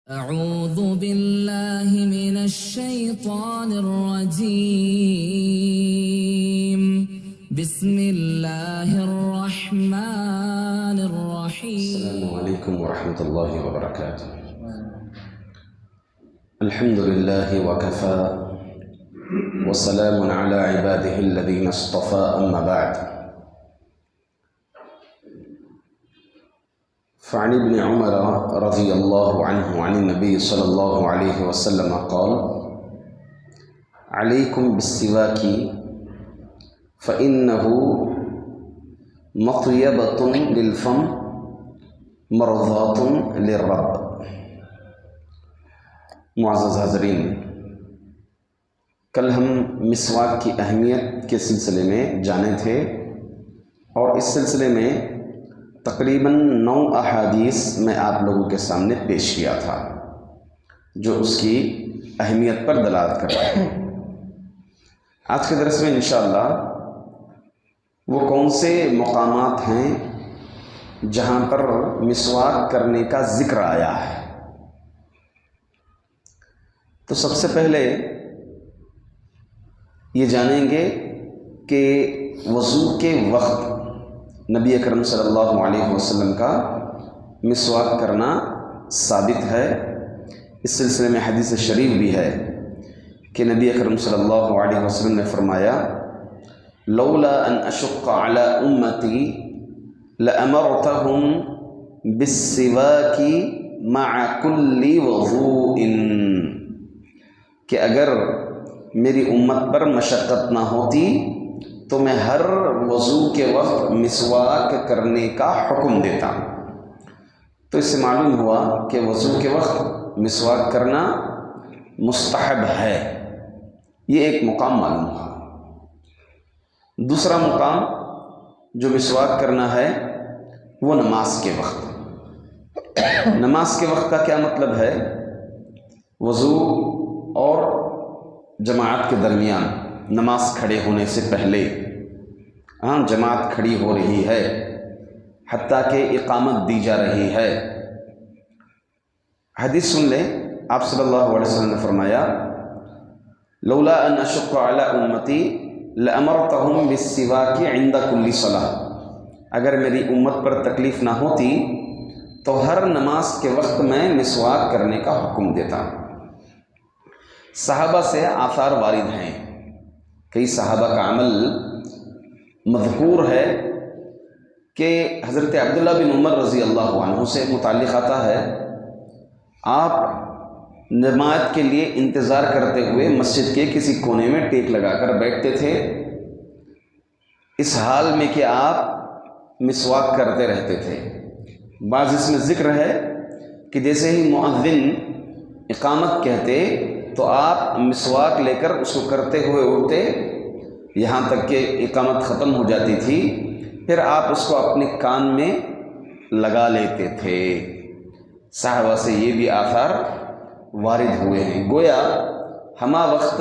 أعوذ بالله من الشيطان الرجيم بسم الله الرحمن الرحيم. السلام عليكم ورحمة الله وبركاته. الحمد لله وكفى وسلام على عباده الذين اصطفى أما بعد. فعن ابن عمر رضي الله عنه عن النبي صلى الله عليه وسلم قال: عليكم بالسواك فإنه مطيبة للفم مرضات للرب. معزز حاضرین، کل ہم مسواک کی اہمیت کے سلسلے میں جانے تھے اور اس سلسلے میں تقریباً 9 احادیث میں آپ لوگوں کے سامنے پیش کیا تھا جو اس کی اہمیت پر دلالت کر رہے ہیں۔ آج کے درس میں انشاءاللہ وہ کون سے مقامات ہیں جہاں پر مسواک کرنے کا ذکر آیا ہے۔ تو سب سے پہلے یہ جانیں گے کہ وضو کے وقت نبی اکرم صلی اللہ علیہ وسلم کا مسواک کرنا ثابت ہے۔ اس سلسلے میں حدیث شریف بھی ہے کہ نبی اکرم صلی اللہ علیہ وسلم نے فرمایا: لولا ان اشق علی امتی لامرتهم بالسواک مع کل وضوء، کہ اگر میری امت پر مشقت نہ ہوتی تو میں ہر وضو کے وقت مسواک کرنے کا حکم دیتا۔ تو اس سے معلوم ہوا کہ وضو کے وقت مسواک کرنا مستحب ہے۔ یہ ایک مقام معلوم ہوا۔ دوسرا مقام جو مسواک کرنا ہے وہ نماز کے وقت۔ نماز کے وقت کا کیا مطلب ہے؟ وضو اور جماعت کے درمیان نماز کھڑے ہونے سے پہلے جماعت کھڑی ہو رہی ہے، حتیٰ کہ اقامت دی جا رہی ہے۔ حدیث سن لیں، آپ صلی اللہ علیہ وسلم نے فرمایا: لولا ان اشق علی امتی لامرتهم بالسواک عند کل صلاۃ، اگر میری امت پر تکلیف نہ ہوتی تو ہر نماز کے وقت میں مسواک کرنے کا حکم دیتا۔ صحابہ سے آثار وارد ہیں، کئی صحابہ کا عمل مذکور ہے کہ حضرت عبداللہ بن عمر رضی اللہ عنہ سے متعلق آتا ہے، آپ نماز کے لیے انتظار کرتے ہوئے مسجد کے کسی کونے میں ٹیک لگا کر بیٹھتے تھے، اس حال میں کہ آپ مسواک کرتے رہتے تھے۔ بعض اس میں ذکر ہے کہ جیسے ہی مؤذن اقامت کہتے تو آپ مسواک لے کر اس کو کرتے ہوئے اٹھتے یہاں تک کہ اقامت ختم ہو جاتی تھی، پھر آپ اس کو اپنے کان میں لگا لیتے تھے۔ صحابہ سے یہ بھی آثار وارد ہوئے ہیں، گویا ہمہ وقت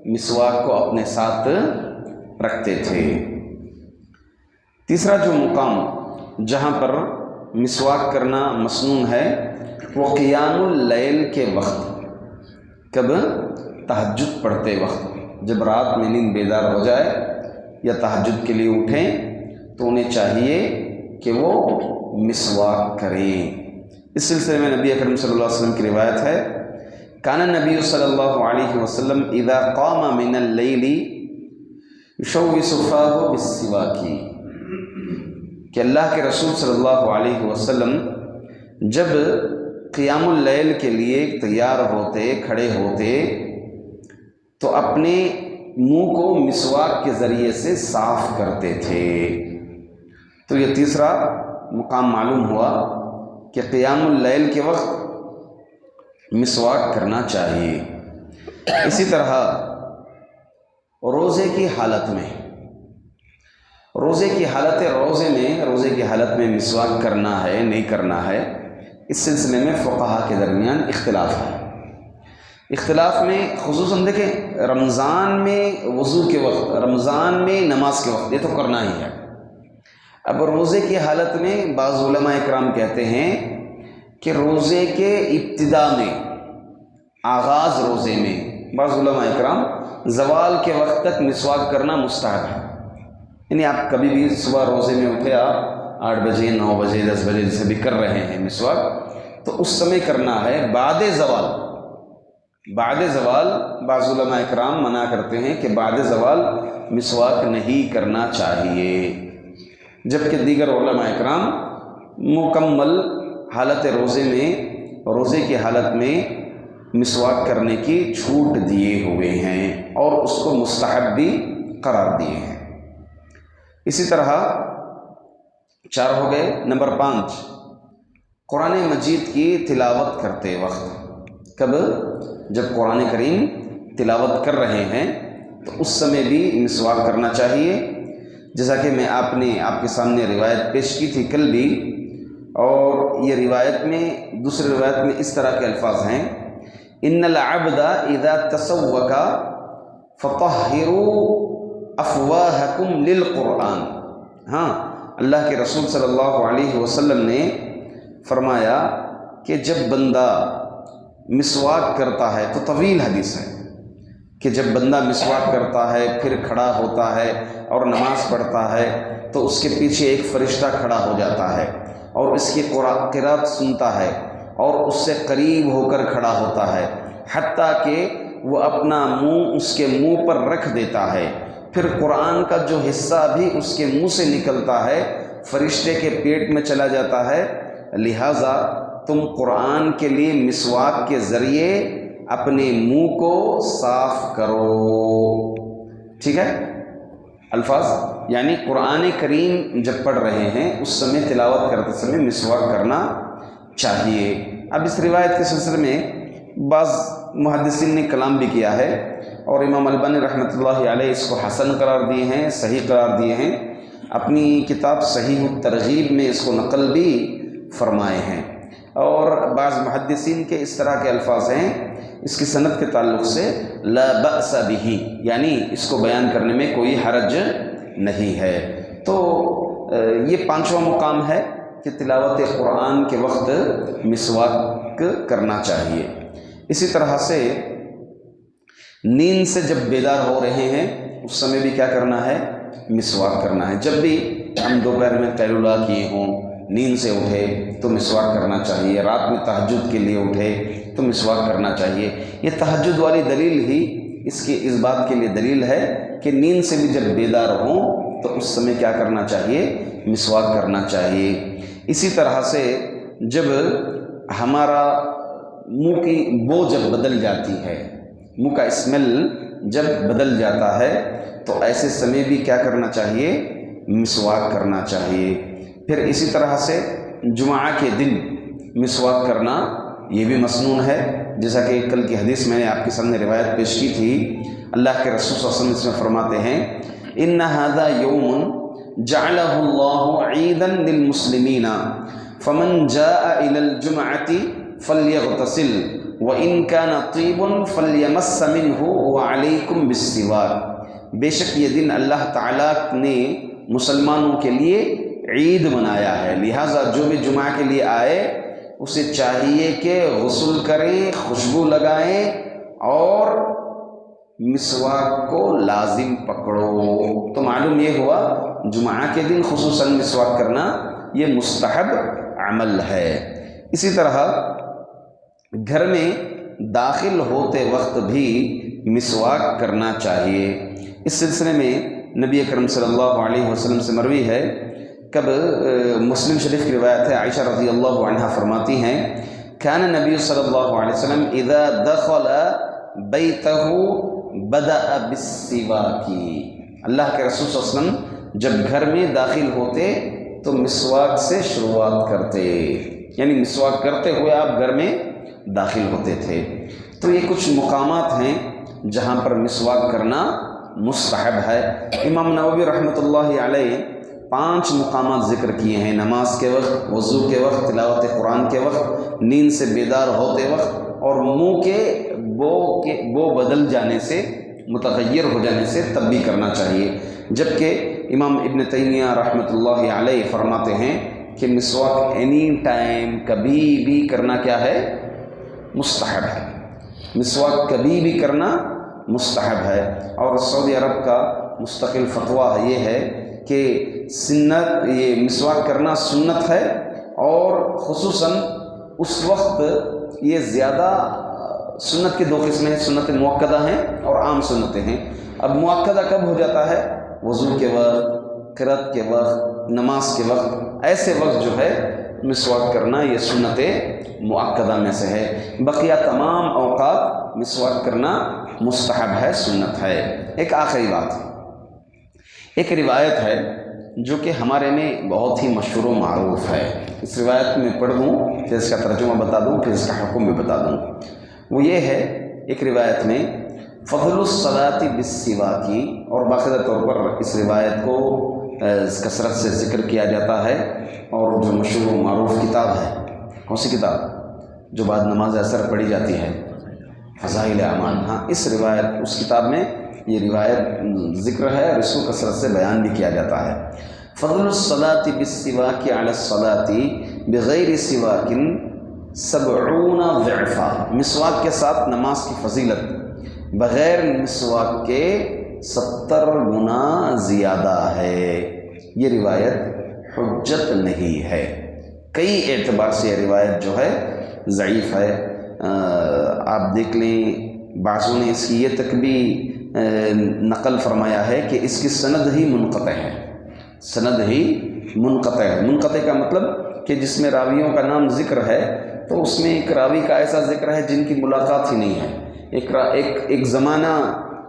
مسواک کو اپنے ساتھ رکھتے تھے۔ تیسرا جو مقام جہاں پر مسواک کرنا مسنون ہے وہ قیام اللیل کے وقت۔ کب؟ تہجد پڑھتے وقت، جب رات میں نیند بیدار ہو جائے یا تہجد کے لیے اٹھیں تو انہیں چاہیے کہ وہ مسواک کریں۔ اس سلسلے میں نبی اکرم صلی اللہ علیہ وسلم کی روایت ہے: کان النبی صلی اللہ علیہ وسلم اذا قام من اللیل یشوس فاہ بالسواک، کہ اللہ کے رسول صلی اللہ علیہ وسلم جب قیام اللیل کے لیے تیار ہوتے، کھڑے ہوتے تو اپنے منہ کو مسواک کے ذریعے سے صاف کرتے تھے۔ تو یہ تیسرا مقام معلوم ہوا کہ قیام اللیل کے وقت مسواک کرنا چاہیے۔ اسی طرح روزے کی حالت میں روزے کی حالت میں مسواک کرنا ہے نہیں کرنا ہے، اس سلسلے میں فقہا کے درمیان اختلاف ہے۔ اختلاف میں خصوصاً دیکھیں رمضان میں وضو کے وقت، رمضان میں نماز کے وقت یہ تو کرنا ہی ہے۔ اب روزے کی حالت میں بعض علماء اکرام کہتے ہیں کہ روزے کے ابتدا میں، آغاز روزے میں، بعض علماء اکرام زوال کے وقت تک مسواک کرنا مستحب ہے. یعنی آپ کبھی بھی صبح روزے میں اٹھے، آپ 8 بجے 9 بجے 10 بجے جیسے بھی کر رہے ہیں مسواک، تو اس سمے کرنا ہے. بعد زوال بعض علماء اکرام منع کرتے ہیں کہ بعد زوال مسواک نہیں کرنا چاہیے، جبکہ دیگر علماء اکرام مکمل حالت روزے کی حالت میں مسواک کرنے کی چھوٹ دیے ہوئے ہیں اور اس کو مستحب بھی قرار دیے ہیں. اسی طرح 4 ہو گئے. نمبر 5، قرآن مجید کی تلاوت کرتے وقت. کب؟ جب قرآن کریم تلاوت کر رہے ہیں تو اس سمے بھی مسواک کرنا چاہیے، جیسا کہ میں آپ کے سامنے روایت پیش کی تھی کل بھی. اور یہ روایت میں، دوسری روایت میں اس طرح کے الفاظ ہیں: ان العبد اذا تسوک فطہروا افواہکم للقرآن. ہاں، اللہ کے رسول صلی اللہ علیہ وسلم نے فرمایا کہ جب بندہ مسواک کرتا ہے، تو طویل حدیث ہے کہ جب بندہ مسواک کرتا ہے، پھر کھڑا ہوتا ہے اور نماز پڑھتا ہے، تو اس کے پیچھے ایک فرشتہ کھڑا ہو جاتا ہے اور اس کی قرات سنتا ہے اور اس سے قریب ہو کر کھڑا ہوتا ہے، حتیٰ کہ وہ اپنا منہ اس کے منہ پر رکھ دیتا ہے. پھر قرآن کا جو حصہ بھی اس کے منہ سے نکلتا ہے فرشتے کے پیٹ میں چلا جاتا ہے. لہٰذا تم قرآن کے لیے مسواک کے ذریعے اپنے منہ کو صاف کرو. ٹھیک ہے؟ الفاظ یعنی قرآن کریم جب پڑھ رہے ہیں اس سمے، تلاوت کرتے سمے مسواک کرنا چاہیے. اب اس روایت کے سلسلے میں بعض محدثین نے کلام بھی کیا ہے، اور امام البانی رحمۃ اللہ علیہ اس کو حسن قرار دیے ہیں، صحیح قرار دیے ہیں. اپنی کتاب صحیح الترغیب میں اس کو نقل بھی فرمائے ہیں. اور بعض محدثین کے اس طرح کے الفاظ ہیں اس کی سند کے تعلق سے: لا بأس بہ، یعنی اس کو بیان کرنے میں کوئی حرج نہیں ہے. تو یہ 5واں مقام ہے کہ تلاوت قرآن کے وقت مسواک کرنا چاہیے. اسی طرح سے نیند سے جب بیدار ہو رہے ہیں اس سمے بھی کیا کرنا ہے؟ مسواک کرنا ہے. جب بھی ہم دوپہر میں قیلولہ کیے ہوں، نیند سے اٹھے تو مسواک کرنا چاہیے. رات میں تہجد کے لیے اٹھے تو مسواک کرنا چاہیے. یہ تہجد والی دلیل ہی اس بات کے لیے دلیل ہے کہ نیند سے بھی جب بیدار ہوں تو اس سمے کیا کرنا چاہیے؟ مسواک کرنا چاہیے. اسی طرح سے جب ہمارا منہ کی بو جب بدل جاتی ہے، منہ کا اسمیل جب بدل جاتا ہے، تو ایسے سمے بھی کیا کرنا چاہیے؟ مسواک کرنا چاہیے. پھر اسی طرح سے جمعہ کے دن مسواک کرنا یہ بھی مسنون ہے، جیسا کہ کل کی حدیث میں نے آپ کے سامنے روایت پیش کی تھی. اللہ کے رسول صلی اللہ علیہ وسلم اس میں فرماتے ہیں: ان هذا يوم جعله الله عيدا للمسلمين فمن جاء الى الجمعة فليغتسل وان كان طيب فليمس منه وعليكم بالسواك. بے شک یہ دن اللہ تعالیٰ نے مسلمانوں کے لیے عید منایا ہے، لہٰذا جو بھی جمعہ کے لیے آئے اسے چاہیے کہ غسل کریں، خوشبو لگائیں اور مسواک کو لازم پکڑو. تو معلوم یہ ہوا جمعہ کے دن خصوصاً مسواک کرنا یہ مستحب عمل ہے. اسی طرح گھر میں داخل ہوتے وقت بھی مسواک کرنا چاہیے. اس سلسلے میں نبی اکرم صلی اللہ علیہ وسلم سے مروی ہے، کب مسلم شریف کی روایت ہے، عائشہ رضی اللہ عنہا فرماتی ہیں: کان نبی صلی اللہ علیہ وسلم اذا دخل بیتہ بدأ بالسواک. اللہ کے رسول صلی اللہ علیہ وسلم جب گھر میں داخل ہوتے تو مسواک سے شروعات کرتے، یعنی مسواک کرتے ہوئے آپ گھر میں داخل ہوتے تھے. تو یہ کچھ مقامات ہیں جہاں پر مسواک کرنا مستحب ہے. امام نووی رحمۃ اللہ علیہ 5 مقامات ذکر کیے ہیں: نماز کے وقت، وضو کے وقت، تلاوت قرآن کے وقت، نیند سے بیدار ہوتے وقت، اور منہ کے بو بدل جانے سے، متغیر ہو جانے سے تب بھی کرنا چاہیے. جبکہ امام ابن تیمیہ رحمۃ اللہ علیہ فرماتے ہیں کہ مسواک اینی ٹائم کبھی بھی کرنا کیا ہے؟ مستحب ہے. مسواک کبھی بھی کرنا مستحب ہے. اور سعودی عرب کا مستقل فتویٰ یہ ہے کہ سنت یہ مسواک کرنا سنت ہے، اور خصوصاً اس وقت یہ زیادہ سنت کے دو قسمیں ہیں، سنت مؤکدہ ہیں اور عام سنتیں ہیں. اب مؤکدہ کب ہو جاتا ہے؟ وضو کے وقت، قرأت کے وقت، نماز کے وقت، ایسے وقت جو ہے مسواک کرنا یہ سنت مؤکدہ میں سے ہے. بقیہ تمام اوقات مسواک کرنا مستحب ہے، سنت ہے. ایک آخری بات، ایک روایت ہے جو کہ ہمارے میں بہت ہی مشہور و معروف ہے. اس روایت میں پڑھ دوں، پھر اس کا ترجمہ بتا دوں، پھر اس کا حکم بھی بتا دوں. وہ یہ ہے، ایک روایت میں فضل الصلاۃ بالسواک، اور باقاعدہ طور پر اس روایت کو کثرت سے ذکر کیا جاتا ہے، اور جو مشہور و معروف کتاب ہے، کون سی کتاب جو بعد نماز اثر پڑھی جاتی ہے؟ فضائل اعمال. ہاں، اس روایت اس کتاب میں یہ روایت ذکر ہے، اور اس کو کثرت سے بیان بھی کیا جاتا ہے. فضل الصلاۃ بالسواک علی الصلاۃ بغیر سواک 70 ضعفا، مسواک کے ساتھ نماز کی فضیلت بغیر مسواک کے 70 گنا زیادہ ہے. یہ روایت حجت نہیں ہے. کئی اعتبار سے یہ روایت جو ہے ضعیف ہے. آپ دیکھ لیں، بعضوں نے اس کی یہ تک بھی نقل فرمایا ہے کہ اس کی سند ہی منقطع ہے. سند ہی منقطع ہے. منقطع کا مطلب کہ جس میں راویوں کا نام ذکر ہے تو اس میں ایک راوی کا ایسا ذکر ہے جن کی ملاقات ہی نہیں ہے. ایک زمانہ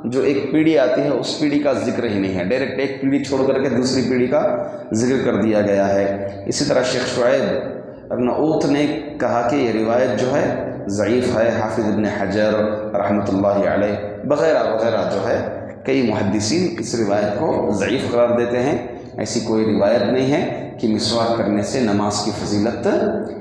جو ایک پیڑھی آتی ہے اس پیڑھی کا ذکر ہی نہیں ہے. ڈائریکٹ ایک پیڑھی چھوڑ کر کے دوسری پیڑھی کا ذکر کر دیا گیا ہے. اسی طرح شیخ شعیب ارناؤوط نے کہا کہ یہ روایت جو ہے ضعیف ہے. حافظ ابن حجر رحمۃ اللہ علیہ وغیرہ وغیرہ جو ہے کئی محدثین اس روایت کو ضعیف قرار دیتے ہیں. ایسی کوئی روایت نہیں ہے کہ مسواک کرنے سے نماز کی فضیلت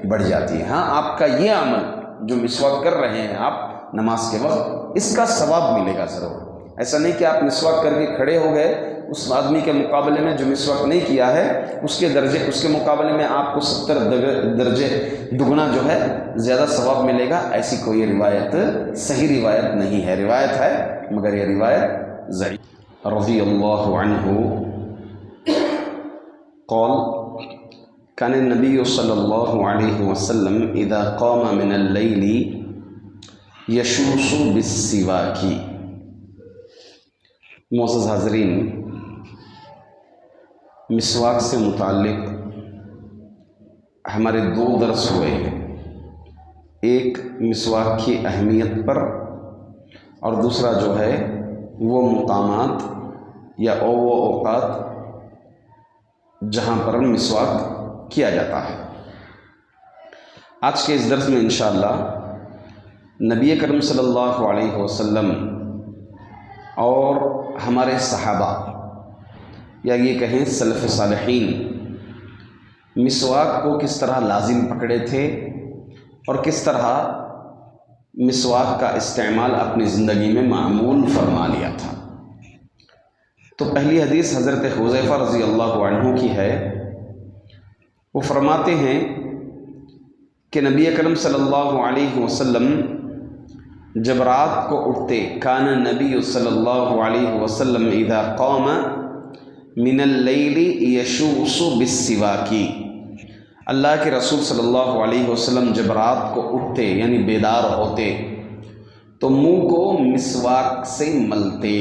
بڑھ جاتی ہے. ہاں، آپ کا یہ عمل جو مسواک کر رہے ہیں آپ نماز کے وقت، اس کا ثواب ملے گا ضرور. ایسا نہیں کہ آپ مسواک کر کے کھڑے ہو گئے، اس آدمی کے مقابلے میں جو مسواک نہیں کیا ہے اس کے مقابلے میں آپ کو 70 درجے دگنا جو ہے زیادہ ثواب ملے گا. ایسی کوئی روایت صحیح روایت نہیں ہے. روایت ہے مگر یہ روایت ضعیف. رضی اللہ عنہ قال كان النبي صلی اللہ علیہ وسلم اذا قام من اللیل یشوش بالسواک. معزز حاضرین، مسواک سے متعلق ہمارے 2 درس ہوئے ہیں. ایک مسواک کی اہمیت پر، اور دوسرا جو ہے وہ مقامات یا وہ اوقات جہاں پر مسواک کیا جاتا ہے. آج کے اس درس میں انشاءاللہ نبی کرم صلی اللہ علیہ وسلم اور ہمارے صحابہ یا یہ کہیں سلف صالحین مسواک کو کس طرح لازم پکڑے تھے اور کس طرح مسواک کا استعمال اپنی زندگی میں معمول فرما لیا تھا. تو پہلی حدیث حضرت حذیفہ رضی اللہ عنہ کی ہے. وہ فرماتے ہیں کہ نبی اکرم صلی اللہ علیہ وسلم جب رات کو اٹھتے، کان نبی صلی اللہ علیہ وسلم اذا قام من اللیل یشوش بالسواک، اللہ کے رسول صلی اللہ علیہ وسلم جب رات کو اٹھتے یعنی بیدار ہوتے تو منہ کو مسواک سے ملتے.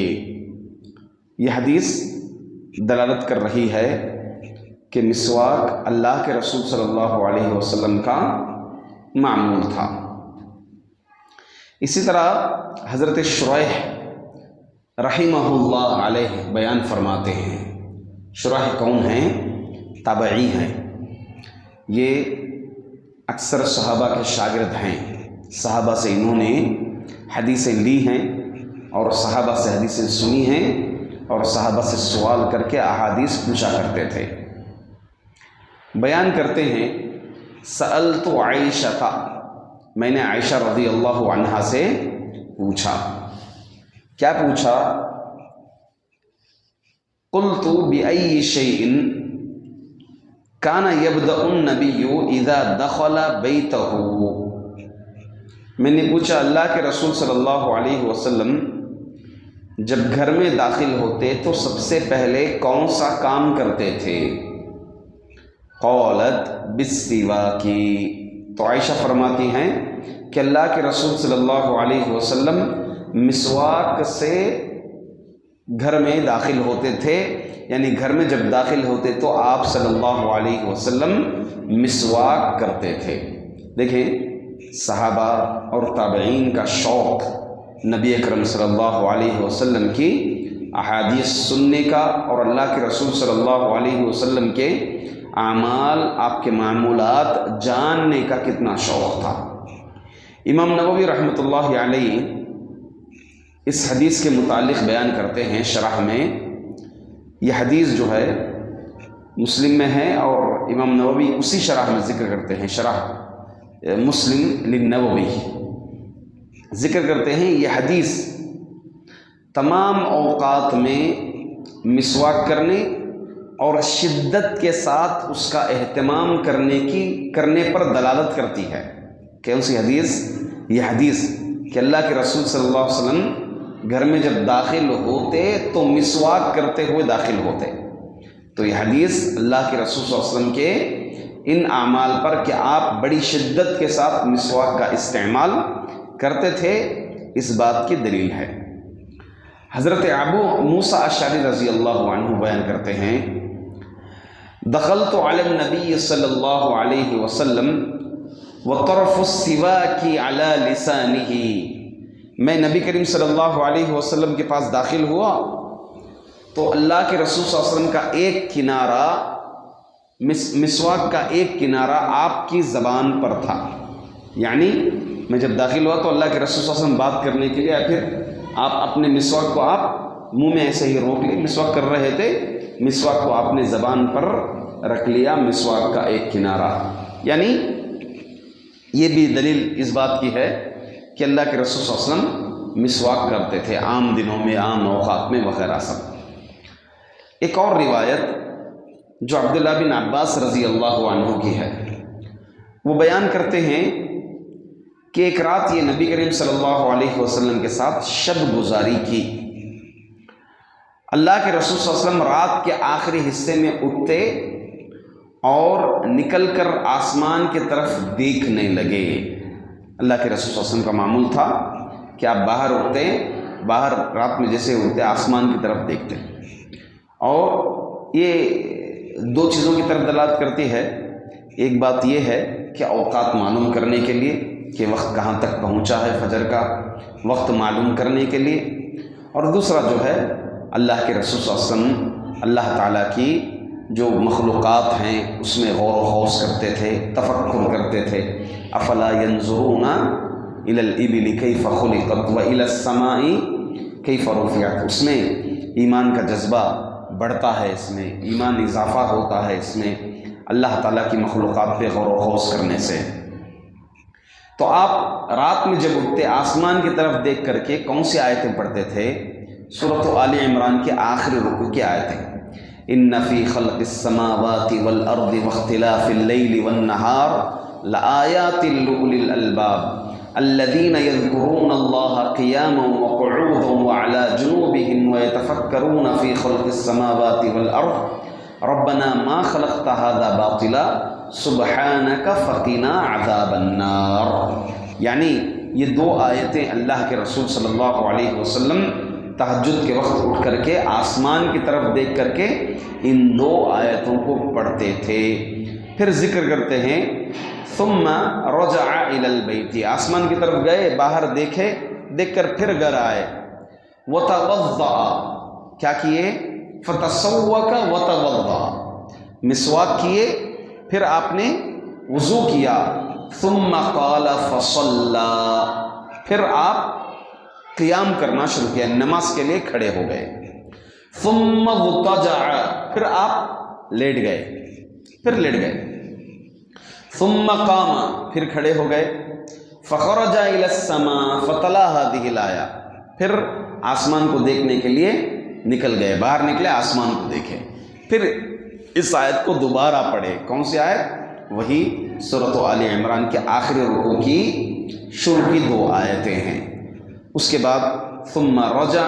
یہ حدیث دلالت کر رہی ہے کہ مسواک اللہ کے رسول صلی اللہ علیہ وسلم کا معمول تھا. اسی طرح حضرت شریح رحمہ اللہ علیہ بیان فرماتے ہیں. شریح کون ہیں؟ تابعی ہیں. یہ اکثر صحابہ کے شاگرد ہیں. صحابہ سے انہوں نے حدیثیں لی ہیں اور صحابہ سے حدیثیں سنی ہیں اور صحابہ سے سوال کر کے احادیث پوچھا کرتے تھے. بیان کرتے ہیں سألت عائشہ، میں نے عائشہ رضی اللہ عنہا سے پوچھا. کیا پوچھا؟ قلت بأي شيء کانا یبدأ النبی اذا دخل بیتہ، میں نے پوچھا اللہ کے رسول صلی اللہ علیہ وسلم جب گھر میں داخل ہوتے تو سب سے پہلے کون سا کام کرتے تھے؟ قالت بالسواک، تو عائشہ فرماتی ہیں کہ اللہ کے رسول صلی اللہ علیہ وسلم مسواک سے گھر میں داخل ہوتے تھے، یعنی گھر میں جب داخل ہوتے تو آپ صلی اللہ علیہ وسلم مسواک کرتے تھے۔ دیکھیں صحابہ اور تابعین کا شوق نبی اکرم صلی اللہ علیہ وسلم کی احادیث سننے کا اور اللہ کے رسول صلی اللہ علیہ وسلم کے اعمال، آپ کے معمولات جاننے کا کتنا شوق تھا۔ امام نووی رحمۃ اللہ علیہ اس حدیث کے متعلق بیان کرتے ہیں شرح میں، یہ حدیث جو ہے مسلم میں ہے اور امام نووی اسی شرح میں ذکر کرتے ہیں، شرح مسلم للنووی ذکر کرتے ہیں یہ حدیث تمام اوقات میں مسواک کرنے اور شدت کے ساتھ اس کا اہتمام کرنے پر دلالت کرتی ہے۔ کون سی حدیث؟ یہ حدیث کہ اللہ کے رسول صلی اللہ علیہ وسلم گھر میں جب داخل ہوتے تو مسواک کرتے ہوئے داخل ہوتے، تو یہ حدیث اللہ کے رسول صلی اللہ علیہ وسلم کے ان اعمال پر کہ آپ بڑی شدت کے ساتھ مسواک کا استعمال کرتے تھے، اس بات کی دلیل ہے۔ حضرت ابو موسیٰ اشعری رضی اللہ عنہ بیان کرتے ہیں دخلت علی النبی صلی اللہ علیہ وسلم وطرف السواک علی لسانہ، میں نبی کریم صلی اللہ علیہ وسلم کے پاس داخل ہوا تو اللہ کے رسول صلی اللہ علیہ وسلم کا ایک کنارہ، مسواک کا ایک کنارہ آپ کی زبان پر تھا، یعنی میں جب داخل ہوا تو اللہ کے رسول صلی اللہ علیہ وسلم بات کرنے کے لیے پھر آپ اپنے مسواک کو آپ منہ میں ایسے ہی روک لیے، مسواک کر رہے تھے، مسواک کو آپ نے زبان پر رکھ لیا، مسواک کا ایک کنارہ، یعنی یہ بھی دلیل اس بات کی ہے کہ اللہ کے رسول صلی اللہ علیہ وسلم مسواک کرتے تھے عام دنوں میں، عام اوقات میں وغیرہ سب۔ ایک اور روایت جو عبداللہ بن عباس رضی اللہ عنہ کی ہے، وہ بیان کرتے ہیں کہ ایک رات یہ نبی کریم صلی اللہ علیہ وسلم کے ساتھ شب گزاری کی۔ اللہ کے رسول صلی اللہ علیہ وسلم رات کے آخری حصے میں اٹھتے اور نکل کر آسمان کی طرف دیکھنے لگے۔ اللہ کے رسول صلی اللہ علیہ وسلم کا معمول تھا کہ آپ باہر اٹھتے، باہر رات میں جیسے اٹھتے آسمان کی طرف دیکھتے، اور یہ دو چیزوں کی طرف دلالت کرتی ہے۔ ایک بات یہ ہے کہ اوقات معلوم کرنے کے لیے کہ وقت کہاں تک پہنچا ہے، فجر کا وقت معلوم کرنے کے لیے، اور دوسرا جو ہے اللہ کے رسول صلی اللہ علیہ وسلم اللہ تعالیٰ کی جو مخلوقات ہیں اس میں غور و خوض کرتے تھے، تفکر کرتے تھے۔ افلا ينظرون الى الابل كيف خلقت والى السماء كيف رفعت، اس میں ایمان کا جذبہ بڑھتا ہے، اس میں ایمان اضافہ ہوتا ہے، اس میں اللہ تعالیٰ کی مخلوقات پہ غور و خوض کرنے سے۔ تو آپ رات میں جب اٹھتے آسمان کی طرف دیکھ کر کے کون سی آیتیں پڑھتے تھے؟ سورۃ آل عمران کے آخری رکوع کی آیتیں، ان فی خلق السماوات والارض واختلاف اللیل والنہار لآیات لأولی الالباب الذین یذکرون اللہ قیاما وقعودا وعلی جنوبہم ویتفکرون فی خلق السماوات والارض ربنا ما خلقت هذا باطلا سبحانک فقنا عذاب النار۔ یعنی یہ دو آیتیں اللہ کے رسول صلی اللہ علیہ وسلم تہجد کے وقت اٹھ کر کے آسمان کی طرف دیکھ کر کے ان دو آیتوں کو پڑھتے تھے۔ پھر ذکر کرتے ہیں ثم رجع الى البیت، آسمان کی طرف گئے، باہر دیکھے، دیکھ کر پھر گھر آئے، وتوضأ، کیا کیے؟ فتسوک وتوضأ، مسواک کیے، پھر آپ نے وضو کیا، ثم قال فصلى، پھر آپ قیام کرنا شروع کیا، نماز کے لیے کھڑے ہو گئے، ثم اضطجع، پھر آپ لیٹ گئے، ثم قام، پھر کھڑے ہو گئے، فخرج الى السماء فتلا هذه الآیہ، پھر آسمان کو دیکھنے کے لیے نکل گئے، باہر نکلے، آسمان کو دیکھے، پھر اس آیت کو دوبارہ پڑھے. کون سی آیت؟ وہی سورۃ آل عمران کے آخری رکوع کی شروع کی 2 آیتیں ہیں. اس کے بعد ثم رجع،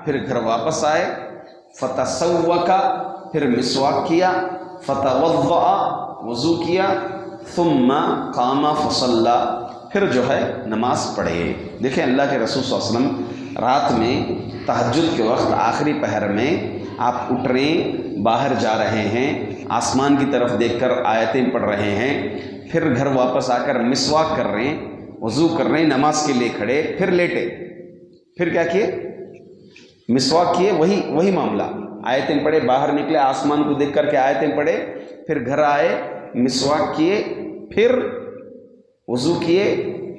پھر گھر واپس آئے، فتسوک، پھر مسواک کیا، فتوضأ، وضو کیا، ثم قام فصلی، پھر جو ہے نماز پڑھے. دیکھیں اللہ کے رسول صلی اللہ علیہ وسلم رات میں تہجد کے وقت آخری پہر میں آپ اٹھ رہے ہیں، باہر جا رہے ہیں، آسمان کی طرف دیکھ کر آیتیں پڑھ رہے ہیں، پھر گھر واپس آ کر مسواک کر رہے ہیں، وضو کر رہے ہیں، نماز کے لیے کھڑے، پھر لیٹے، پھر کیا کیے؟ مسواک کیے. وہی معاملہ، آیتیں پڑھے، باہر نکلے، آسمان کو دیکھ کر کے آیتیں پڑھے، پھر گھر آئے، مسواک کیے، پھر وضو کیے.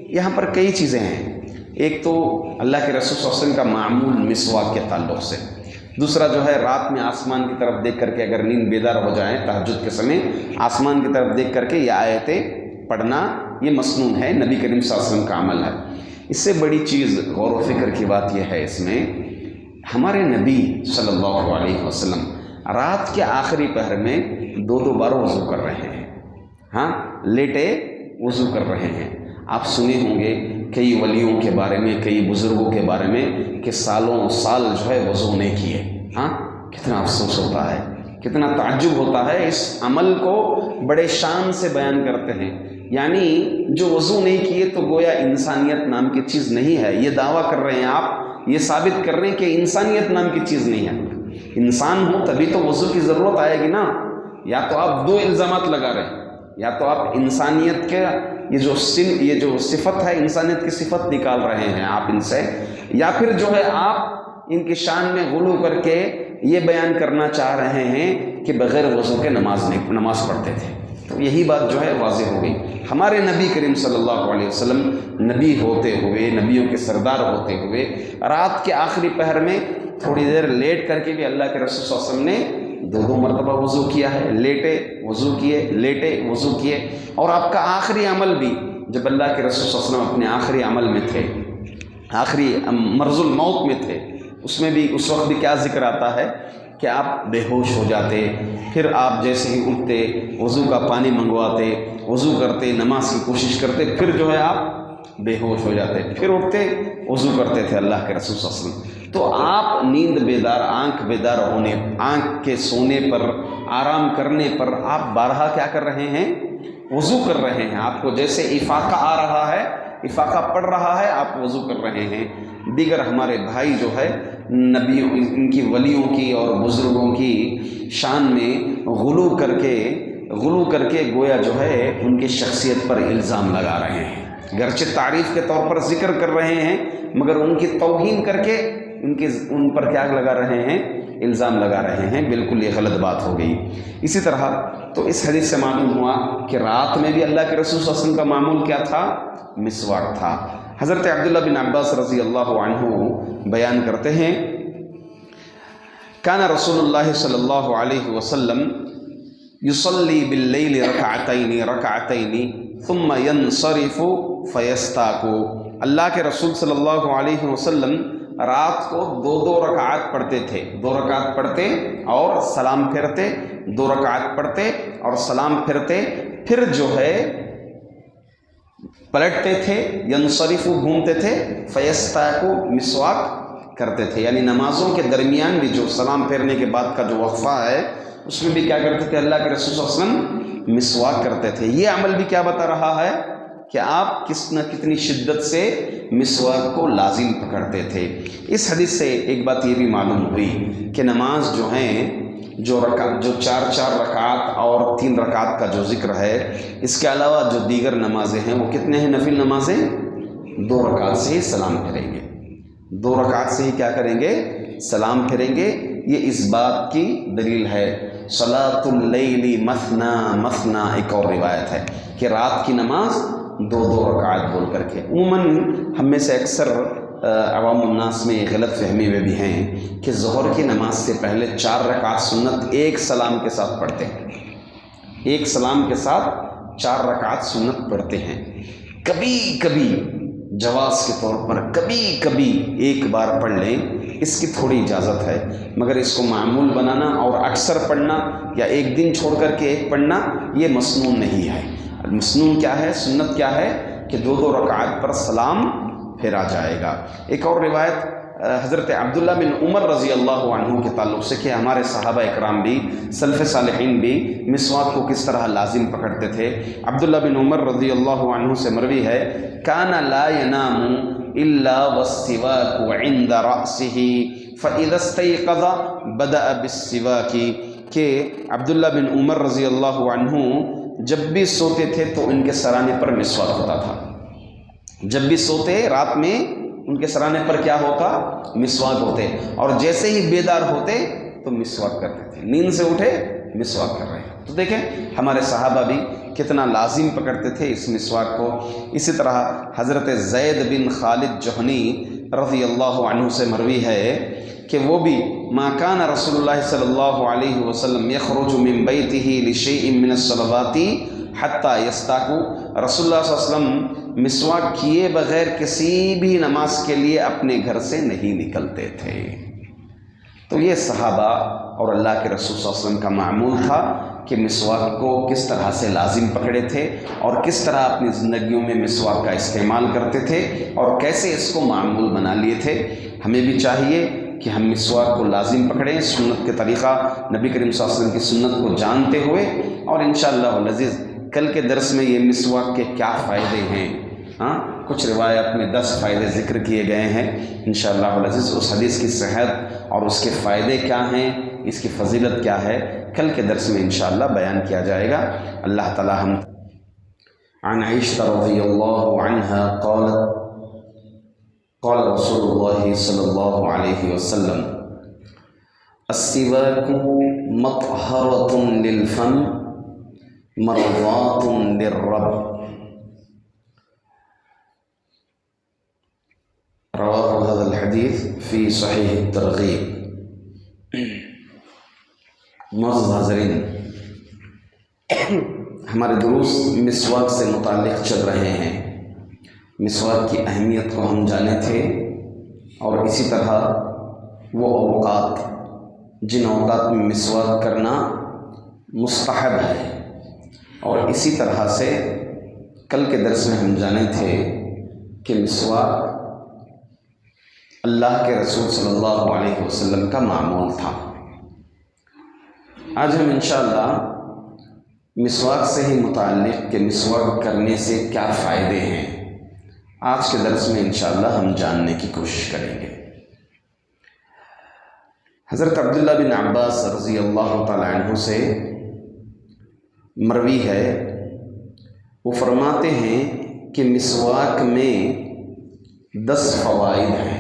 یہاں پر کئی چیزیں ہیں. ایک تو اللہ کے رسول صلی اللہ علیہ وسلم کا معمول مسواک کے تعلق سے، دوسرا جو ہے رات میں آسمان کی طرف دیکھ کر کے اگر نیند بیدار ہو جائیں تہجد کے سمے، آسمان کی طرف دیکھ کر کے یہ آیتیں پڑھنا یہ مسنون ہے، نبی کریم صلی اللہ علیہ وسلم کا عمل ہے. اس سے بڑی چیز غور و فکر کی بات یہ ہے اس میں، ہمارے نبی صلی اللہ علیہ وسلم رات کے آخری پہر میں 2 بار وضو کر رہے ہیں. ہاں، لیٹے وضو کر رہے ہیں. آپ سنے ہوں گے کئی ولیوں کے بارے میں، کئی بزرگوں کے بارے میں کہ سالوں سال جو ہے وضو نہیں کیے. ہاں، کتنا افسوس ہوتا ہے، کتنا تعجب ہوتا ہے. اس عمل کو بڑے شان سے بیان کرتے ہیں، یعنی جو وضو نہیں کیے تو گویا انسانیت نام کی چیز نہیں ہے. یہ دعویٰ کر رہے ہیں آپ، یہ ثابت کر رہے ہیں کہ انسانیت نام کی چیز نہیں ہے. انسان ہو تبھی تو وضو کی ضرورت آئے گی نا. یا تو آپ 2 الزامات لگا رہے ہیں، یا تو آپ انسانیت کے یہ جو صفت ہے، انسانیت کی صفت نکال رہے ہیں آپ ان سے، یا پھر جو ہے آپ ان کی شان میں غلو کر کے یہ بیان کرنا چاہ رہے ہیں کہ بغیر وضو کے نماز پڑھتے تھے. تو یہی بات جو ہے واضح ہو گئی. ہمارے نبی کریم صلی اللہ علیہ وسلم نبی ہوتے ہوئے، نبیوں کے سردار ہوتے ہوئے، رات کے آخری پہر میں تھوڑی دیر لیٹ کر کے بھی اللہ کے رسول صلی اللہ علیہ وسلم نے 2 مرتبہ وضو کیا ہے. لیٹے وضو کیے، لیٹے وضو کیے. اور آپ کا آخری عمل بھی، جب اللہ کے رسول صلی اللہ علیہ وسلم اپنے آخری عمل میں تھے، آخری مرض الموت میں تھے، اس میں بھی اس وقت بھی کیا ذکر آتا ہے کہ آپ بے ہوش ہو جاتے، پھر آپ جیسے ہی اٹھتے وضو کا پانی منگواتے، وضو کرتے، نماز کی کوشش کرتے، پھر جو ہے آپ بے ہوش ہو جاتے، پھر اٹھتے وضو کرتے تھے اللہ کے رسول صلی اللہ علیہ وسلم. تو آپ نیند بیدار، آنکھ بیدار ہونے، آنکھ کے سونے پر، آرام کرنے پر آپ بارہا کیا کر رہے ہیں؟ وضو کر رہے ہیں. آپ کو جیسے افاقہ آ رہا ہے، افاقہ پڑ رہا ہے، آپ وضو کر رہے ہیں. دیگر ہمارے بھائی جو ہے نبیوں، ان کی ولیوں کی اور بزرگوں کی شان میں غلو کر کے گویا جو ہے ان کی شخصیت پر الزام لگا رہے ہیں. گرچہ تعریف کے طور پر ذکر کر رہے ہیں، مگر ان کی توہین کر کے ان پر کیا لگا رہے ہیں؟ الزام لگا رہے ہیں. بالکل یہ غلط بات ہو گئی. اسی طرح تو اس حدیث سے معلوم ہوا کہ رات میں بھی اللہ کے رسول صلی اللہ علیہ وسلم کا معمول کیا تھا؟ مسواک تھا. حضرت عبداللہ بن عباس رضی اللہ عنہ بیان کرتے ہیں، کان رسول اللہ صلی اللہ علیہ وسلم یصلی باللیل رکعتین ثم ينصرف فیستاک. اللہ کے رسول صلی اللہ علیہ وسلم رات کو 2 رکعات پڑھتے تھے. 2 رکعات پڑھتے اور سلام پھرتے، 2 رکعات پڑھتے اور سلام پھرتے، پھر جو ہے پلٹتے تھے، ینصرف گھومتے تھے، فیستاک مسواک کرتے تھے. یعنی نمازوں کے درمیان بھی جو سلام پھیرنے کے بعد کا جو وقفہ ہے اس میں بھی کیا کرتے تھے؟ اللہ کے رسول صلی اللہ علیہ وسلم مسواک کرتے تھے. یہ عمل بھی کیا بتا رہا ہے کہ آپ کتنی شدت سے مسواک کو لازم پکڑتے تھے. اس حدیث سے ایک بات یہ بھی معلوم ہوئی کہ نماز جو ہیں، جو 4 رکعات اور 3 رکعات کا جو ذکر ہے، اس کے علاوہ جو دیگر نمازیں ہیں وہ کتنے ہیں؟ نفل نمازیں 2 رکعات سے ہی سلام پھیریں گے. 2 رکعات سے ہی کیا کریں گے؟ سلام پھیریں گے. یہ اس بات کی دلیل ہے. صلاۃ اللیل مثنا مثنا ایک اور روایت ہے کہ رات کی نماز 2 رکعات بول کر کے. عموماً ہم میں سے اکثر عوام الناس میں غلط فہمی میں بھی ہیں کہ ظہر کی نماز سے پہلے 4 رکعات سنت ایک سلام کے ساتھ پڑھتے ہیں. ایک سلام کے ساتھ 4 رکعات سنت پڑھتے ہیں. کبھی کبھی جواز کے طور پر کبھی کبھی ایک بار پڑھ لیں اس کی تھوڑی اجازت ہے، مگر اس کو معمول بنانا اور اکثر پڑھنا یا ایک دن چھوڑ کر کے ایک پڑھنا یہ مسنون نہیں ہے۔ مسنون کیا ہے، سنت کیا ہے کہ 2 رکعات پر سلام پھیرا جائے گا۔ ایک اور روایت حضرت عبداللہ بن عمر رضی اللہ عنہ کے تعلق سے کہ ہمارے صحابہ اکرام بھی سلف صالحین بھی مسواک کو کس طرح لازم پکڑتے تھے۔ عبداللہ بن عمر رضی اللہ عنہ سے مروی ہے کان لا ینام الا والسواک عند رأسه فاذا استيقظ بدأ بالسواک، کہ عبداللہ بن عمر رضی اللہ عنہ جب بھی سوتے تھے تو ان کے سرانے پر مسواک ہوتا تھا۔ جب بھی سوتے رات میں ان کے سرانے پر کیا ہوتا، مسواک ہوتے، اور جیسے ہی بیدار ہوتے تو مسواک کرتے تھے، نیند سے اٹھے مسواک کر رہے ہیں۔ تو دیکھیں ہمارے صحابہ بھی کتنا لازم پکڑتے تھے اس مسواک کو۔ اسی طرح حضرت زید بن خالد جوہنی رضی اللہ عنہ سے مروی ہے کہ وہ بھی ما کان رسول اللہ صلی اللہ علیہ وسلم یخرج من بیتہ لشیء من الصلوات حتی یستاکو، رسول اللہ صلی اللہ علیہ وسلم مسواک کیے بغیر کسی بھی نماز کے لیے اپنے گھر سے نہیں نکلتے تھے۔ تو یہ صحابہ اور اللہ کے رسول صلی اللہ علیہ وسلم کا معمول تھا کہ مسواک کو کس طرح سے لازم پکڑے تھے اور کس طرح اپنی زندگیوں میں مسواک کا استعمال کرتے تھے اور کیسے اس کو معمول بنا لیے تھے۔ ہمیں بھی چاہیے کہ ہم مسواک کو لازم پکڑیں، سنت کے طریقہ نبی کریم صلی اللہ علیہ وسلم کی سنت کو جانتے ہوئے، اور انشاءاللہ العزیز کل کے درس میں یہ مسواک کے کیا فائدے ہیں، کچھ روایات میں 10 فائدے ذکر کیے گئے ہیں۔ انشاءاللہ العزیز اس حدیث کی صحت اور اس کے فائدے کیا ہیں، اس کی فضیلت کیا ہے، کل کے درس میں انشاءاللہ بیان کیا جائے گا۔ اللہ تعالی ہم عن عائشہ رضی اللہ عنہا قالت قال رسول اللہ صلی اللہ علیہ وسلم السواک مطہرۃ للفم مرضات للرب، رواہ هذا الحدیث فی صحیح الترغیب۔ معزز حاضرین، ہمارے دروس مسواک سے متعلق چل رہے ہیں۔ مسواک کی اہمیت کو ہم جانے تھے، اور اسی طرح وہ اوقات جن اوقات میں مسواک کرنا مستحب ہے، اور اسی طرح سے کل کے درس میں ہم جانے تھے کہ مسواک اللہ کے رسول صلی اللہ علیہ وسلم کا معمول تھا۔ آج ہم انشاءاللہ مسواک سے ہی متعلق کہ مسواک کرنے سے کیا فائدے ہیں، آج کے درس میں انشاءاللہ ہم جاننے کی کوشش کریں گے۔ حضرت عبداللہ بن عباس رضی اللہ تعالی عنہ سے مروی ہے، وہ فرماتے ہیں کہ مسواک میں 10 فوائد ہیں۔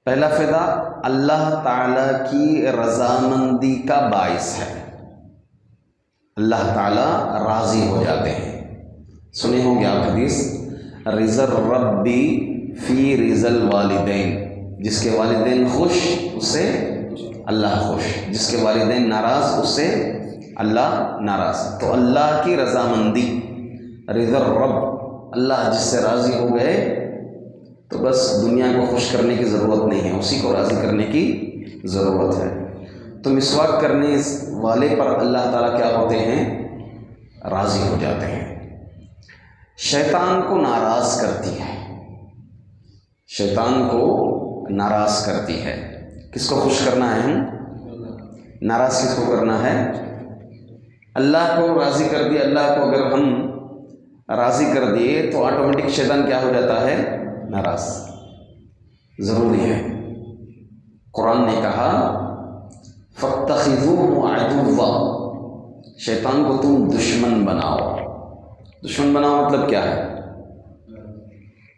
پہلا فائدہ اللہ تعالیٰ کی رضامندی کا باعث ہے، اللہ تعالیٰ راضی ہو جاتے ہیں۔ سنے ہوں گے آپ حدیث رضا الربی فی رضا الوالدین، جس کے والدین خوش اس سے اللہ خوش، جس کے والدین ناراض اس سے اللہ ناراض۔ تو اللہ کی رضامندی، رضا الرب، اللہ جس سے راضی ہو گئے تو بس دنیا کو خوش کرنے کی ضرورت نہیں ہے، اسی کو راضی کرنے کی ضرورت ہے۔ تو مسواک کرنے والے پر اللہ تعالیٰ کیا ہوتے ہیں، راضی ہو جاتے ہیں۔ شیطان کو ناراض کرتی ہے، شیطان کو ناراض کرتی ہے۔ کس کو خوش کرنا ہے ہم، ناراض کس کو کرنا ہے، اللہ کو راضی کر دیا۔ اللہ کو اگر ہم راضی کر دیے تو آٹومیٹک شیطان کیا ہو جاتا ہے، ناراض۔ ضروری ہے، قرآن نے کہا فَاتَّخِذُوهُ عَدُوًّا، شیطان کو تم دشمن بناؤ۔ دشمن بناؤ مطلب کیا ہے،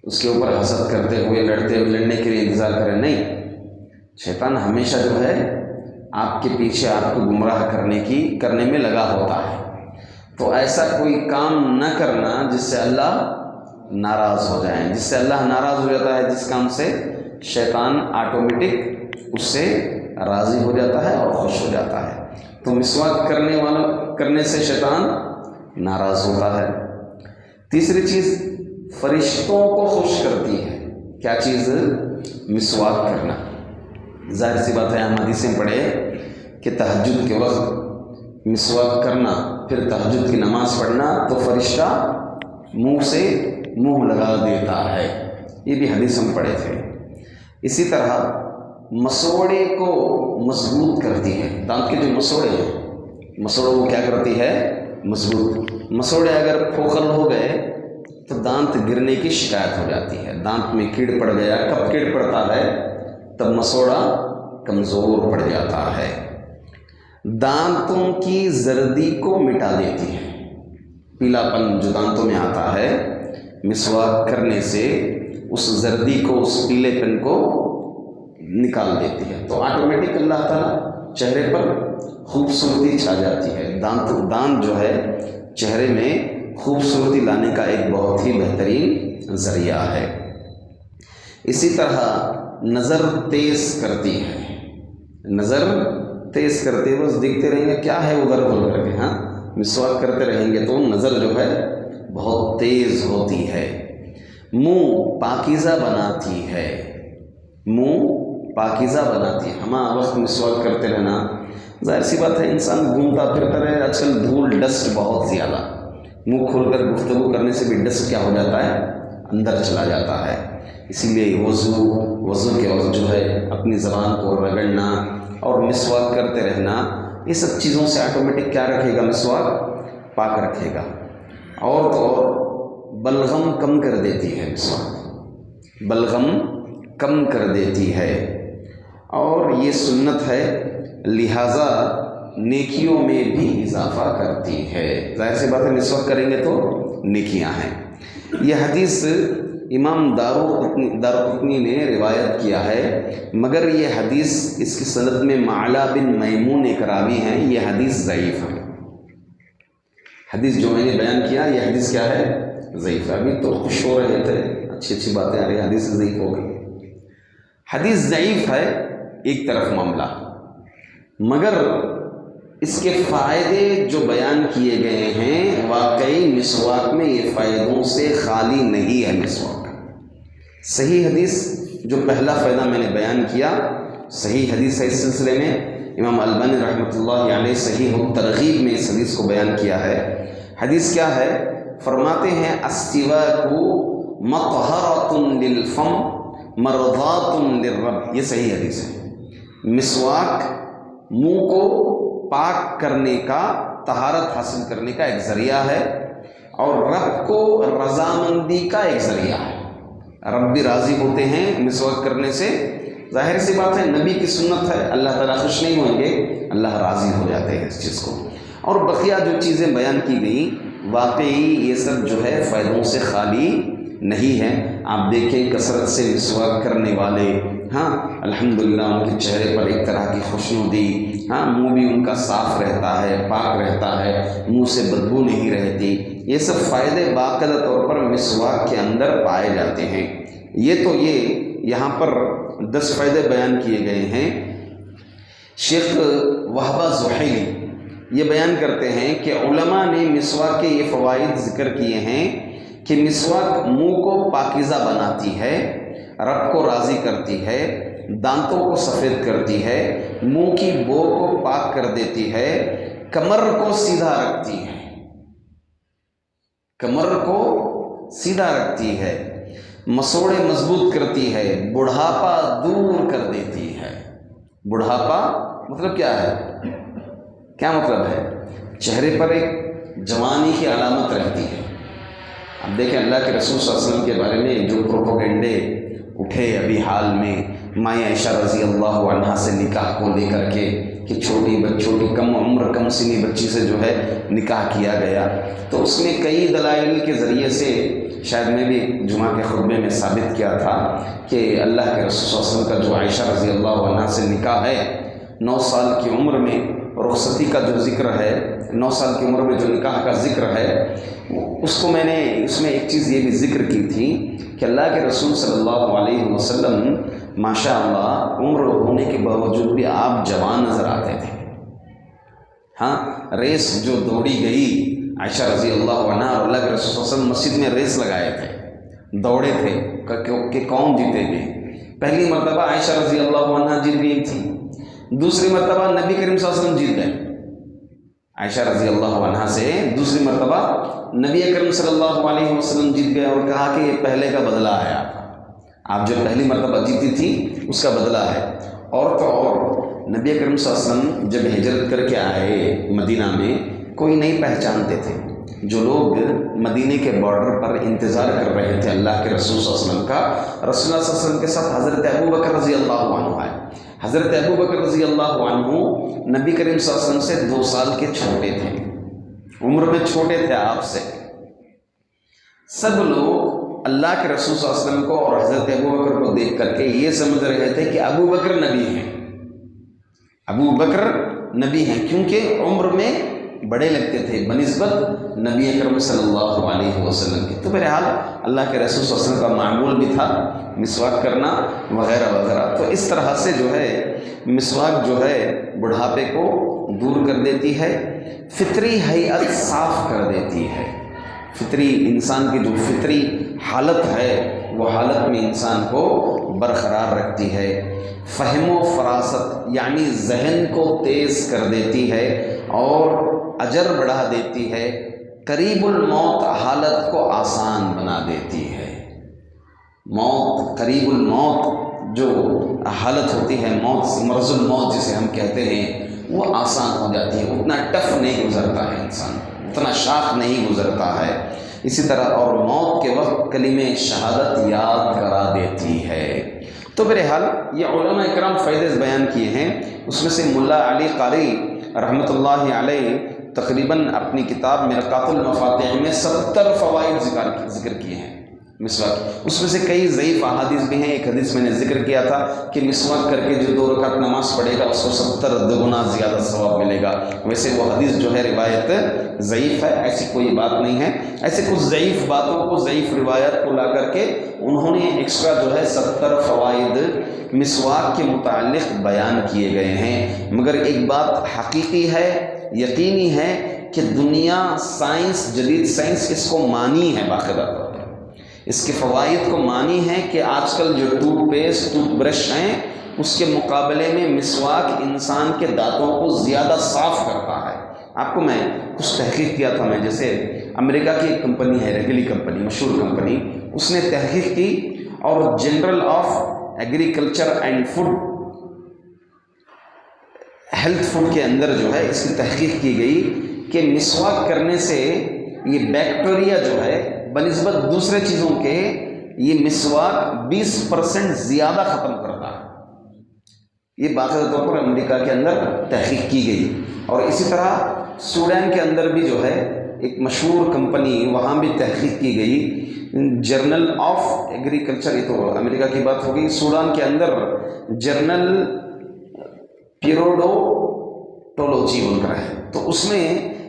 اس کے اوپر حسد کرتے ہوئے لڑتے ہوئے لڑنے کے لیے انتظار کریں، نہیں۔ شیطان ہمیشہ جو ہے آپ کے پیچھے آپ کو گمراہ کرنے میں لگا ہوتا ہے۔ تو ایسا کوئی کام نہ کرنا جس سے اللہ ناراض ہو جائیں۔ جس سے اللہ ناراض ہو جاتا ہے، جس کام سے شیطان آٹومیٹک اس سے راضی ہو جاتا ہے اور خوش ہو جاتا ہے۔ تو مسواک کرنے سے شیطان ناراض ہوتا ہے۔ تیسری چیز فرشتوں کو خوش کرتی ہے۔ کیا چیز؟ مسواک کرنا۔ ظاہر سی بات ہے ہم حدیثیں پڑھے کہ تہجد کے وقت مسواک کرنا، پھر تہجد کی نماز پڑھنا تو فرشتہ منہ سے منہ لگا دیتا ہے، یہ بھی حدیث ہم پڑھے تھے۔ اسی طرح مسوڑے کو مضبوط کرتی ہے، دانت کے جو مسوڑے ہیں، مسوڑوں کو کیا کرتی ہے؟ مضبوط۔ مسوڑے اگر کھوکھل ہو گئے تو دانت گرنے کی شکایت ہو جاتی ہے، دانت میں کیڑ پڑ گیا، کب کیڑ پڑتا ہے؟ تب مسوڑا کمزور پڑ جاتا ہے۔ دانتوں کی زردی کو مٹا دیتی ہے، پیلا پن جو دانتوں میں آتا ہے مسواک کرنے سے اس زردی کو، اس پیلے پن کو نکال دیتی ہے، تو آٹومیٹک اللہ تعالیٰ چہرے پر خوبصورتی چھا جاتی ہے۔ دانت جو ہے چہرے میں خوبصورتی لانے کا ایک بہت ہی بہترین ذریعہ ہے۔ اسی طرح نظر تیز کرتی ہے، نظر تیز کرتے بس دیکھتے رہیں گے کیا ہے ادھر ادھر کر کے، ہاں مسواک کرتے رہیں گے تو نظر جو ہے بہت تیز ہوتی ہے۔ منہ پاکیزہ بناتی ہے، منہ پاکیزہ بناتی ہے۔ ہمارا وقت مسواک کرتے رہنا، ظاہر سی بات ہے انسان گھومتا پھرتا رہے، آج کل دھول ڈسٹ بہت زیادہ، منہ کھول کر گفتگو کرنے سے بھی ڈسٹ کیا ہو جاتا ہے؟ اندر چلا جاتا ہے۔ اسی لیے وضو کے وقت جو ہے اپنی زبان کو رگڑنا اور مسواک کرتے رہنا، یہ سب چیزوں سے آٹومیٹک کیا رکھے گا؟ مسواک پاک رکھے گا۔ اور تو اور بلغم کم کر دیتی ہے، مسواک بلغم کم کر دیتی ہے، اور یہ سنت ہے لہٰذا نیکیوں میں بھی اضافہ کرتی ہے۔ ظاہر سی بات ہے مسواک کریں گے تو نیکیاں ہیں۔ یہ حدیث امام دارقطنی نے روایت کیا ہے، مگر یہ حدیث، اس کی سند میں معلا بن میمون ایک راوی ہیں، یہ حدیث ضعیف ہے۔ حدیث جو میں نے بیان کیا یہ حدیث کیا ہے؟ ضعیف ہے۔ ابھی تو خوش ہو رہے تھے، اچھی باتیں آ رہی، حدیث ضعیف ہو گئی۔ حدیث ضعیف ہے ایک طرف معاملہ، مگر اس کے فائدے جو بیان کیے گئے ہیں واقعی مسواک میں یہ فائدوں سے خالی نہیں ہے۔ مسواک صحیح حدیث جو پہلا فائدہ میں نے بیان کیا صحیح حدیث ہے، اس سلسلے میں امام البانی رحمۃ اللہ علیہ صحیح الترغیب میں اس حدیث کو بیان کیا ہے۔ حدیث کیا ہے؟ فرماتے ہیں السواک مطہرۃ للفم مرضات للرب، یہ صحیح حدیث ہے۔ مسواک منہ کو پاک کرنے کا، طہارت حاصل کرنے کا ایک ذریعہ ہے، اور رب کو رضامندی کا ایک ذریعہ ہے۔ رب بھی راضی ہوتے ہیں مسواک کرنے سے، ظاہر سی بات ہے نبی کی سنت ہے، اللہ تعالیٰ خوش نہیں ہوں گے، اللہ راضی ہو جاتے ہیں اس چیز کو۔ اور بقیہ جو چیزیں بیان کی گئیں واقعی یہ سب جو ہے فائدوں سے خالی نہیں ہے۔ آپ دیکھیں کثرت سے مسواک کرنے والے، ہاں الحمدللہ ان کے چہرے پر ایک طرح کی خوشنودی، ہاں منہ بھی ان کا صاف رہتا ہے، پاک رہتا ہے، منہ سے بدبو نہیں رہتی، یہ سب فائدے باقاعدہ طور پر مسواک کے اندر پائے جاتے ہیں۔ یہ یہاں پر 10 فائدے بیان کیے گئے ہیں۔ شیخ وہبہ زحیلی یہ بیان کرتے ہیں کہ علماء نے مسواک کے یہ فوائد ذکر کیے ہیں کہ مسواک منہ کو پاکیزہ بناتی ہے، رب کو راضی کرتی ہے، دانتوں کو سفید کرتی ہے، منہ کی بو کو پاک کر دیتی ہے، کمر کو سیدھا رکھتی ہے، کمر کو سیدھا رکھتی ہے، مسوڑے مضبوط کرتی ہے، بڑھاپا دور کر دیتی ہے۔ بڑھاپا مطلب کیا ہے؟ کیا مطلب ہے؟ چہرے پر ایک جوانی کی علامت رہتی ہے۔ اب دیکھیں اللہ کے رسول صلی اللہ علیہ وسلم کے بارے میں جو پروپیگنڈے اٹھے ابھی حال میں، ماں عائشہ رضی اللہ عنہا سے نکاح کو لے کر کے کہ چھوٹی کم عمر کم سنی بچی سے جو ہے نکاح کیا گیا، تو اس میں کئی دلائل کے ذریعے سے، شاید میں بھی جمعہ کے خطبے میں ثابت کیا تھا کہ اللہ کے رسول صلی اللہ علیہ وسلم کا جو عائشہ رضی اللہ عنہا سے نکاح ہے 9 سال کی عمر میں، رخصتی کا جو ذکر ہے 9 سال کی عمر میں جو نکاح کا ذکر ہے، اس کو میں نے اس میں ایک چیز یہ بھی ذکر کی تھی کہ اللہ کے رسول صلی اللہ علیہ وسلم ماشاء اللہ عمر ہونے کے باوجود بھی آپ جوان نظر آتے تھے۔ ہاں ریس جو دوڑی گئی عائشہ رضی اللہ عنہا اور اللہ کے رسول صلی اللہ علیہ وسلم مسجد میں ریس لگائے تھے، دوڑے تھے کہ کون جیتے گے۔ پہلی مرتبہ عائشہ رضی اللہ عنہ جیت گئی تھی، دوسری مرتبہ نبی کریم صلی اللہ علیہ وسلم جیت گئے عائشہ رضی اللہ عنہ سے، دوسری مرتبہ نبی کریم صلی اللہ علیہ وسلم جیت گئے اور کہا کہ یہ پہلے کا بدلہ ہے، آپ جو پہلی مرتبہ جیتی تھی اس کا بدلہ ہے۔ اور تو اور نبی کریم صلی اللہ علیہ وسلم جب ہجرت کر کے آئے مدینہ میں، کوئی نہیں پہچانتے تھے۔ جو لوگ مدینے کے بارڈر پر انتظار کر رہے تھے اللہ کے رسول صلی اللہ علیہ وسلم کا، رسول اللہ صلی اللہ علیہ وسلم کے ساتھ حضرت ابو بکر رضی اللہ عنہ آئے۔ حضرت ابو بکر رضی اللہ عنہ نبی کریم صلی اللہ علیہ وسلم سے 2 سال کے چھوٹے تھے، عمر میں چھوٹے تھے آپ سے۔ سب لوگ اللہ کے رسول صلی اللہ علیہ وسلم کو اور حضرت ابو بکر کو دیکھ کر کے یہ سمجھ رہے تھے کہ ابو بکر نبی ہیں، ابو بکر نبی ہیں، کیونکہ عمر میں بڑے لگتے تھے بنسبت نبی اکرم صلی اللہ علیہ وسلم کے۔ تو بہرحال اللہ کے رسول صلی اللہ علیہ وسلم کا معمول بھی تھا مسواک کرنا وغیرہ وغیرہ۔ تو اس طرح سے جو ہے مسواک جو ہے بڑھاپے کو دور کر دیتی ہے، فطری حیت صاف کر دیتی ہے، فطری انسان کی جو فطری حالت ہے وہ حالت میں انسان کو برقرار رکھتی ہے، فہم و فراست یعنی ذہن کو تیز کر دیتی ہے اور اجر بڑھا دیتی ہے، قریب الموت حالت کو آسان بنا دیتی ہے۔ موت، قریب الموت جو حالت ہوتی ہے، موت، مرض الموت جسے ہم کہتے ہیں، وہ آسان ہو جاتی ہے، اتنا ٹف نہیں گزرتا ہے انسان، اتنا شاق نہیں گزرتا ہے۔ اسی طرح اور موت کے وقت کلمہ شہادت یاد کرا دیتی ہے۔ تو بہرحال یہ علماء اکرام فائدے بیان کیے ہیں، اس میں سے ملا علی قاری رحمۃ اللہ علیہ تقریباً اپنی کتاب مرقات المفاتیح میں 70 فوائد ذکر کیے ہیں مسواک۔ اس میں سے کئی ضعیف احادیث بھی ہیں۔ ایک حدیث میں نے ذکر کیا تھا کہ مسواک کر کے جو 2 رکعت نماز پڑھے گا اس کو 70 گنا زیادہ ثواب ملے گا۔ ویسے وہ حدیث جو ہے روایت ضعیف ہے، ایسی کوئی بات نہیں ہے۔ ایسے کچھ ضعیف باتوں کو، ضعیف روایت کو لا کر کے انہوں نے ایکسٹرا جو ہے 70 فوائد مسواک کے متعلق بیان کیے گئے ہیں۔ مگر ایک بات حقیقی ہے، یقینی ہے کہ دنیا، سائنس، جدید سائنس اس کو مانی ہے، باقاعدہ طور پر اس کے فوائد کو مانی ہے کہ آج کل جو ٹوتھ پیسٹ، ٹوتھ برش ہیں، اس کے مقابلے میں مسواک انسان کے دانتوں کو زیادہ صاف کرتا ہے۔ آپ کو میں کچھ تحقیق کیا تھا میں، جیسے امریکہ کی ایک کمپنی ہے، ریگلی کمپنی، مشہور کمپنی، اس نے تحقیق کی اور general of agriculture and food, health food کے اندر جو ہے اس کی تحقیق کی گئی کہ مسواک کرنے سے یہ بیکٹیریا جو ہے بنسبت دوسرے چیزوں کے، یہ مسواک 20% زیادہ ختم کرتا ہے۔ یہ باقاعدہ طور پر امریکہ کے اندر تحقیق کی گئی۔ اور اسی طرح سوڈان کے اندر بھی جو ہے ایک مشہور کمپنی، وہاں بھی تحقیق کی گئی، جرنل آف ایگریکلچر، یہ تو امریکہ کی بات ہوگی، سوڈان کے اندر جرنل پیروڈونٹولوجی بول کر ہے، تو اس میں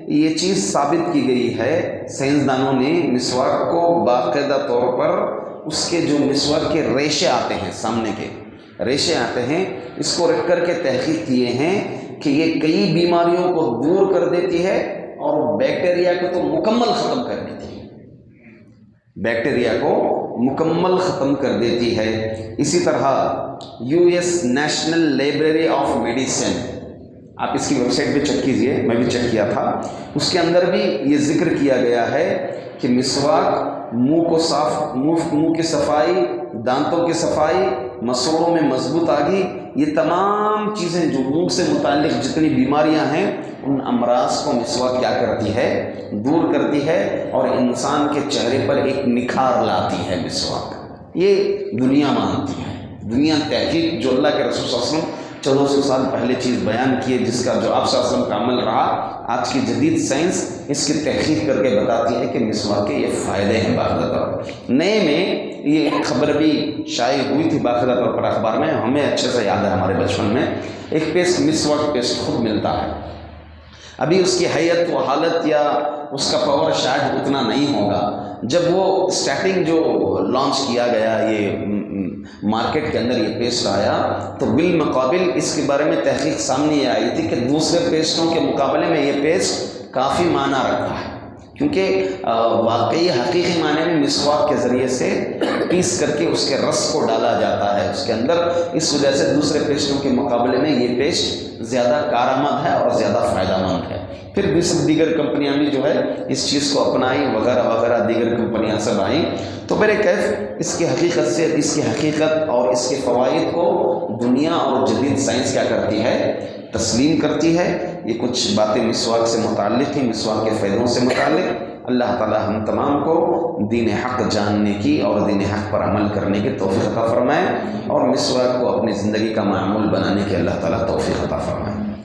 یہ چیز ثابت کی گئی ہے، سائنسدانوں نے مسواک کو باقاعدہ طور پر اس کے جو مسواک کے ریشے آتے ہیں، سامنے کے ریشے آتے ہیں، اس کو رکھ کر کے تحقیق کیے ہیں کہ یہ کئی بیماریوں کو دور کر دیتی ہے اور بیکٹیریا کو تو مکمل ختم کر دیتی ہے، بیکٹیریا کو مکمل ختم کر دیتی ہے۔ اسی طرح US national library of medicine, آپ اس کی ویب سائٹ پہ چیک کیجئے، میں بھی چیک کیا تھا، اس کے اندر بھی یہ ذکر کیا گیا ہے کہ مسواک منہ کو صاف، منہ کی صفائی، دانتوں کی صفائی، مسوڑوں میں مضبوط آگی، یہ تمام چیزیں جو منہ سے متعلق جتنی بیماریاں ہیں ان امراض کو مسواک کیا کرتی ہے، دور کرتی ہے اور انسان کے چہرے پر ایک نکھار لاتی ہے مسواک۔ یہ دنیا مانتی ہے، دنیا تحقیق جو اللہ کے رسول صلی اللہ علیہ وسلم 1400 سال پہلے چیز بیان کی ہے، جس کا جو آپ صلی اللہ علیہ وسلم کا عمل رہا، آج کی جدید سائنس اس کی تحقیق کر کے بتاتی ہے کہ مسواک کے یہ فائدے ہیں۔ باقاعدہ طور پر نئے میں یہ خبر بھی شائع ہوئی تھی باقاعدہ طور پر اخبار میں، ہمیں اچھے سے یاد ہے، ہمارے بچپن میں ایک پیسٹ، مسواک پیسٹ خود ملتا ہے، ابھی اس کی حیت و حالت یا اس کا پاور شاید اتنا نہیں ہوگا۔ جب وہ اسٹارٹنگ جو لانچ کیا گیا، یہ مارکیٹ کے اندر یہ پیسٹ آیا، تو بالمقابل اس کے بارے میں تحقیق سامنے یہ آئی تھی کہ دوسرے پیسٹوں کے مقابلے میں یہ پیسٹ کافی معنی رکھتا ہے، کیونکہ واقعی حقیقی معنی میں مسواک کے ذریعے سے پیس کر کے اس کے رس کو ڈالا جاتا ہے اس کے اندر، اس وجہ سے دوسرے پیسٹوں کے مقابلے میں یہ پیسٹ زیادہ کارآمد ہے اور زیادہ فائدہ مند ہے۔ پھر دیگر کمپنیاں بھی جو ہے اس چیز کو اپنائیں وغیرہ وغیرہ، دیگر کمپنیاں سب آئیں، تو میرے کیف اس کی حقیقت سے، اس کی حقیقت اور اس کے فوائد کو دنیا اور جدید سائنس کیا کرتی ہے؟ تسلیم کرتی ہے۔ یہ کچھ باتیں مسواک سے متعلق ہیں، مسواک کے فائدوں سے متعلق۔ اللہ تعالی ہم تمام کو دین حق جاننے کی اور دین حق پر عمل کرنے کی توفیق عطا فرمائے، اور مسواک کو اپنی زندگی کا معمول بنانے کی اللہ تعالی توفیق عطا فرمائے۔